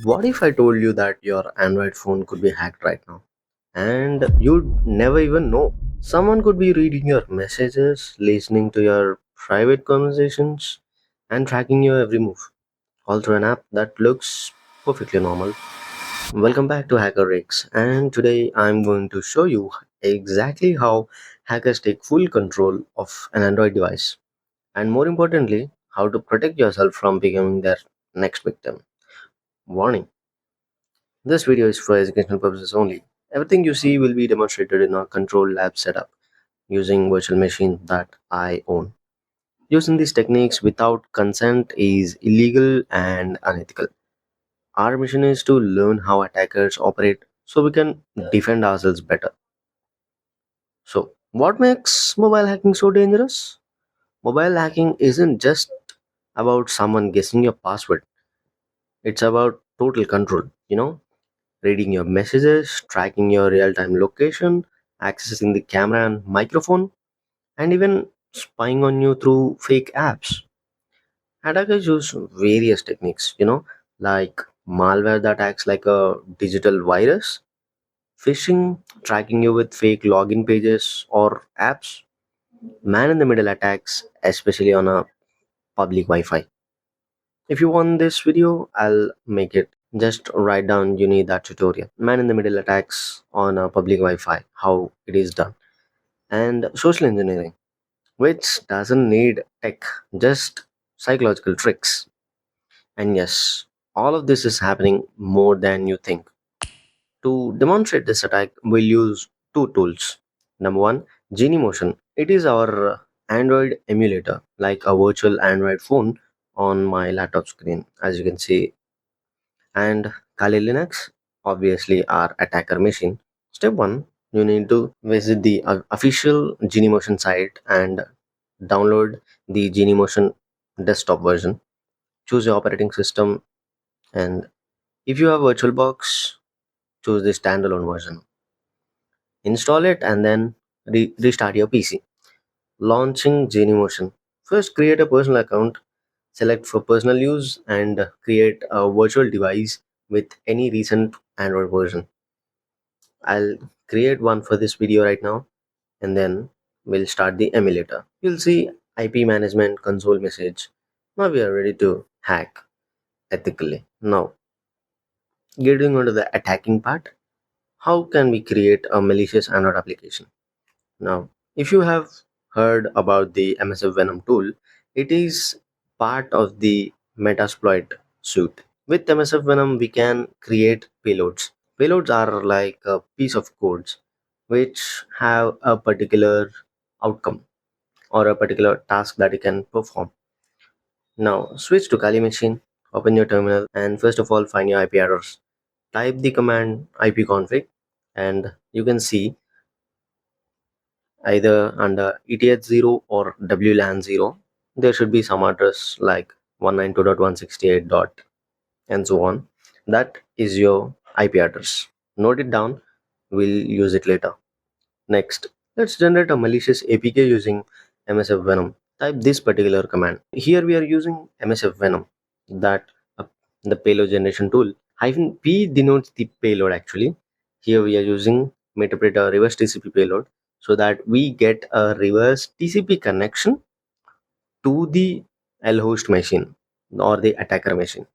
What if I told you that your Android phone could be hacked right now? And you'd never even know. Someone could be reading your messages, listening to your private conversations, and tracking your every move, all through an app that looks perfectly normal. Welcome back to Hacker Rigs, and today I'm going to show you exactly how hackers take full control of an Android device, and more importantly, how to protect yourself from becoming their next victim. Warning: this video is for educational purposes only. Everything you see will be demonstrated in a controlled lab setup using virtual machines that I own. Using these techniques without consent is illegal and unethical. Our mission is to learn how attackers operate so we can defend ourselves better. So, what makes mobile hacking so dangerous? Mobile hacking isn't just about someone guessing your password, it's about total control, reading your messages, tracking your real time location, accessing the camera and microphone, and even spying on you through fake apps. Attackers use various techniques, like malware that acts like a digital virus, phishing, tracking you with fake login pages or apps, man in the middle attacks, especially on a public Wi Fi. If you want this video, I'll make it. Just write down you need that tutorial. Man in the middle attacks on a public Wi Fi, how it is done. And social engineering, which doesn't need tech, just psychological tricks. And yes, all of this is happening more than you think. To demonstrate this attack, we'll use two tools. Number one, Genymotion. It is our Android emulator, like a virtual Android phone on my laptop screen, as you can see. And Kali Linux, obviously our attacker machine. Step one, you need to visit the official Genymotion site and download the Genymotion desktop version. Choose your operating system, and if you have VirtualBox, choose the standalone version. Install it and then restart your PC. Launching Genymotion. First, create a personal account, select for personal use, and create a virtual device with any recent Android version. I'll create one for this video right now, and then we'll start the emulator. You'll see IP management console message. Now we are ready to hack ethically. Now, getting onto the attacking part, how can we create a malicious Android application? Now, if you have heard about the MSFvenom tool, it is part of the Metasploit suite. With MSFvenom, we can create payloads. Payloads are like a piece of codes which have a particular outcome or a particular task that it can perform. Now, switch to Kali machine, open your terminal, and first of all, find your IP address. Type the command ipconfig, and you can see either under ETH0 or WLAN0, there should be some address like 192.168. And so on. That is your IP address. Note it down, we'll use it later. Next, let's generate a malicious APK using MSFvenom. Type this particular command. Here we are using MSFvenom, that uh, the payload generation tool. Hyphen P denotes the payload actually. Here we are using Metasploit reverse TCP payload so that we get a reverse TCP connection to the L-host machine or the attacker machine,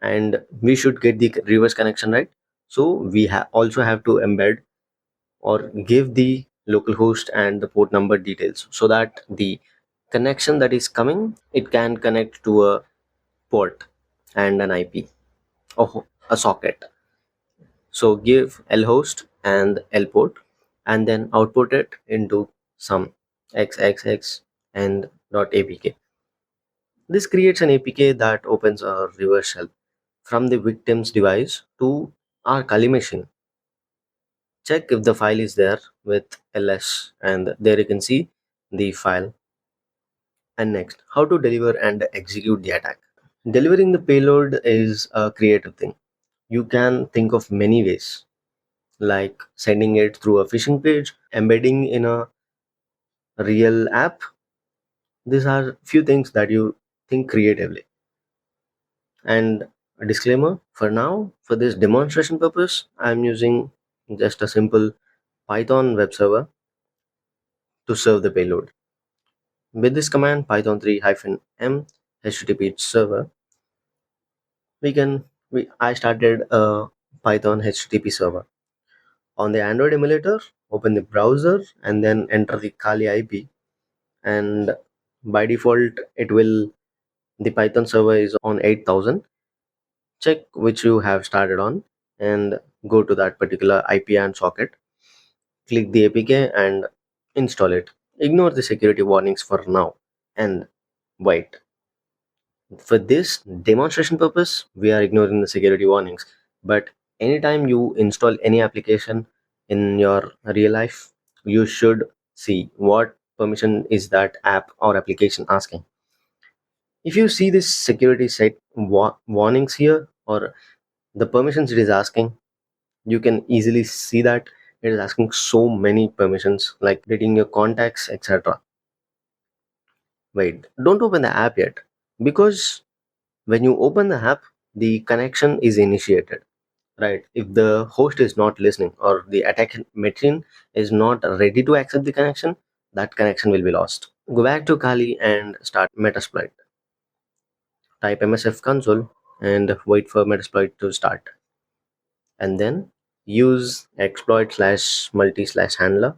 and we should get the reverse connection right. So we also have to embed or give the localhost and the port number details so that the connection that is coming, it can connect to a port and an IP or a socket. So give lhost and lport and then output it into some xxx and .apk. This creates an APK that opens a reverse shell from the victim's device to our Kali machine. Check if the file is there with ls, and there you can see the file. And next, how to deliver and execute the attack. Delivering the payload is a creative thing. You can think of many ways, like sending it through a phishing page, embedding in a real app. These are few things that you think creatively. And A disclaimer for now, for this demonstration purpose, I'm using just a simple Python web server to serve the payload. With this command python 3 -m http server, we can I started a Python HTTP server. On the Android emulator, open the browser and then enter the Kali IP, and by default it will the Python server is on 8000. Check which you have started on and go to that particular IP and socket. Click the APK and install it. Ignore the security warnings for now and wait. For this demonstration purpose, we are ignoring the security warnings. But anytime you install any application in your real life, you should see what permission is that app or application asking. If you see this security set warnings here or the permissions it is asking, you can easily see that it is asking so many permissions like reading your contacts, etc. Wait, don't open the app yet, because when you open the app, the connection is initiated, right? If the host is not listening or the attack machine is not ready to accept the connection, that connection will be lost. Go back to Kali and start Metasploit. Type MSF console and wait for Metasploit to start, and then use exploit slash multi slash handler,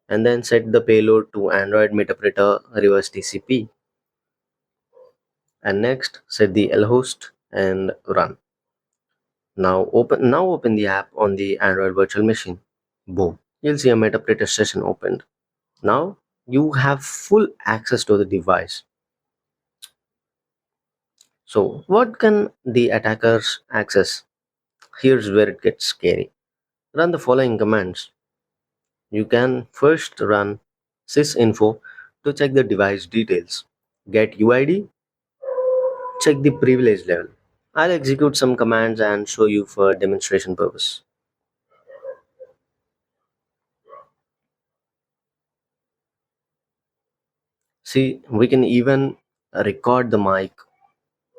and then set the payload to Android Metapreter reverse TCP, and next set the lhost and run. Now open the app on the Android virtual machine. Boom. You'll see a Metapreter session opened. Now you have full access to the device. So what can the attackers access? Here's where it gets scary. Run the following commands. You can first run sysinfo to check the device details. Get UID, check the privilege level. I'll execute some commands and show you for demonstration purpose. See, we can even record the mic,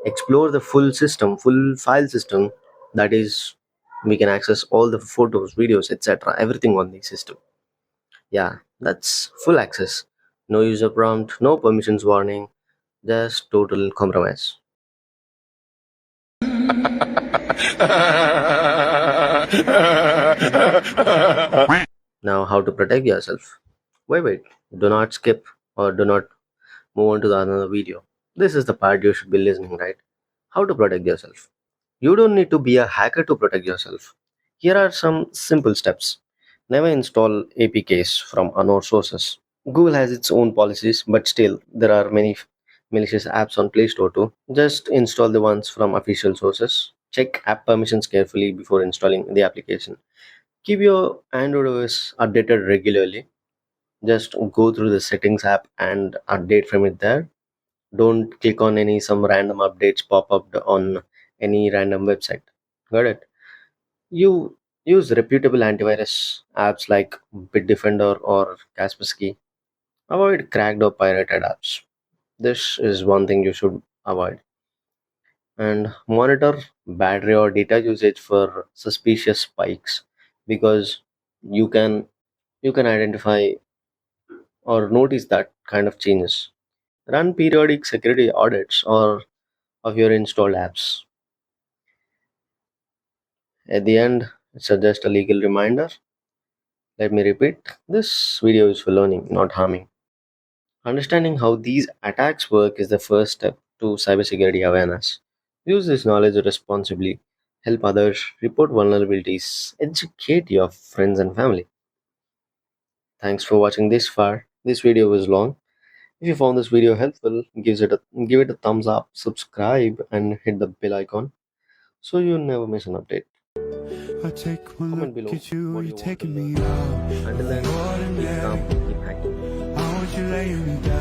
explore the full file system. That is, we can access all the photos, videos, etc. Everything on the system. Yeah, that's full access. No user prompt, no permissions warning, just total compromise. Now, how to protect yourself? Wait, do not skip or do not move on to the another video. This is the part you should be listening, right? How to protect yourself. You don't need to be a hacker to protect yourself. Here are some simple steps. Never install APKs from unknown sources. Google has its own policies, but still, there are many malicious apps on Play Store too. Just install the ones from official sources. Check app permissions carefully before installing the application. Keep your Android OS updated regularly. Just go through the settings app and update from it there. Don't click on any some random updates pop up on any random website. Got it? You use reputable antivirus apps like Bitdefender or Kaspersky. Avoid cracked or pirated apps. This is one thing you should avoid. And monitor battery or data usage for suspicious spikes, because you can you can identify or notice that kind of changes. Run periodic security audits or of your installed apps. At the end, it's just a legal reminder. Let me repeat, this video is for learning, not harming. Understanding how these attacks work is the first step to cybersecurity awareness. Use this knowledge responsibly, help others, report vulnerabilities, educate your friends and family. Thanks for watching this far. This video was long. If you found this video helpful, give it a thumbs up, subscribe, and hit the bell icon so you never miss an update. I take one Comment look below at you, what you're you want to taking learn. me out of Until the then, keep ordinary. calm, keep hacking. I want you laying me down.